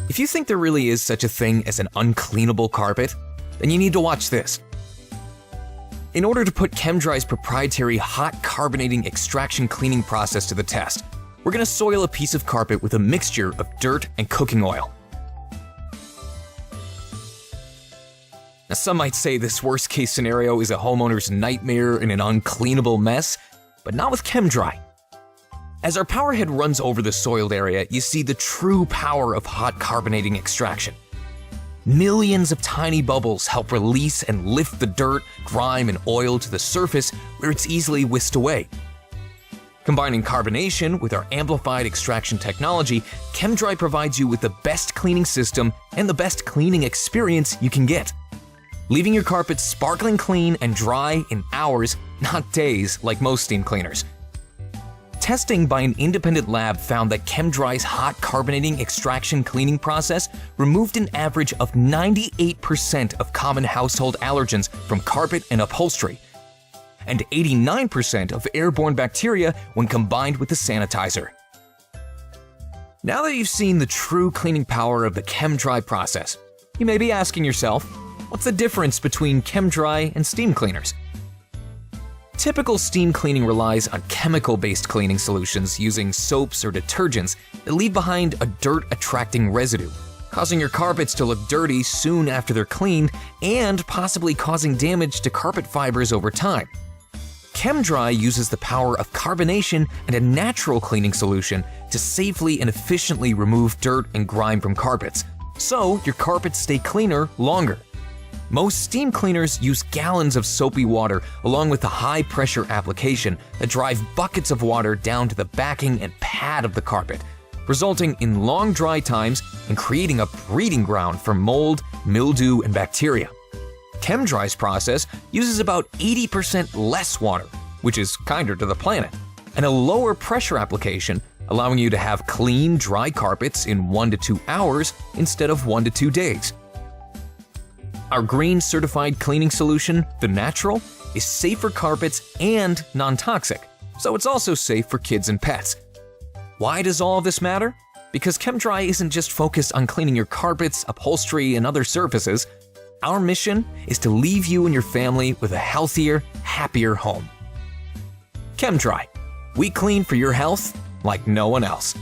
If you think there really is such a thing as an uncleanable carpet, then you need to watch this. In order to put Chem-Dry's proprietary hot carbonating extraction cleaning process to the test, we're going to soil a piece of carpet with a mixture of dirt and cooking oil. Now, some might say this worst-case scenario is a homeowner's nightmare and an uncleanable mess, but not with Chem-Dry. As our power head runs over the soiled area, you see the true power of hot carbonating extraction. Millions of tiny bubbles help release and lift the dirt, grime, and oil to the surface where it's easily whisked away. Combining carbonation with our amplified extraction technology, Chem-Dry provides you with the best cleaning system and the best cleaning experience you can get, leaving your carpet sparkling clean and dry in hours, not days like most steam cleaners. Testing by an independent lab found that Chem-Dry's hot carbonating extraction cleaning process removed an average of 98% of common household allergens from carpet and upholstery, and 89% of airborne bacteria when combined with the sanitizer. Now that you've seen the true cleaning power of the Chem-Dry process, you may be asking yourself, what's the difference between Chem-Dry and steam cleaners? Typical steam cleaning relies on chemical-based cleaning solutions using soaps or detergents that leave behind a dirt-attracting residue, causing your carpets to look dirty soon after they're cleaned and possibly causing damage to carpet fibers over time. Chem-Dry uses the power of carbonation and a natural cleaning solution to safely and efficiently remove dirt and grime from carpets, so your carpets stay cleaner longer. Most steam cleaners use gallons of soapy water along with a high-pressure application that drive buckets of water down to the backing and pad of the carpet, resulting in long dry times and creating a breeding ground for mold, mildew, and bacteria. Chem-Dry's process uses about 80% less water, which is kinder to the planet, and a lower pressure application, allowing you to have clean, dry carpets in 1 to 2 hours instead of 1 to 2 days. Our green certified cleaning solution, The Natural, is safe for carpets and non-toxic, so it's also safe for kids and pets. Why does all of this matter? Because Chem-Dry isn't just focused on cleaning your carpets, upholstery, and other surfaces. Our mission is to leave you and your family with a healthier, happier home. Chem-Dry. We clean for your health like no one else.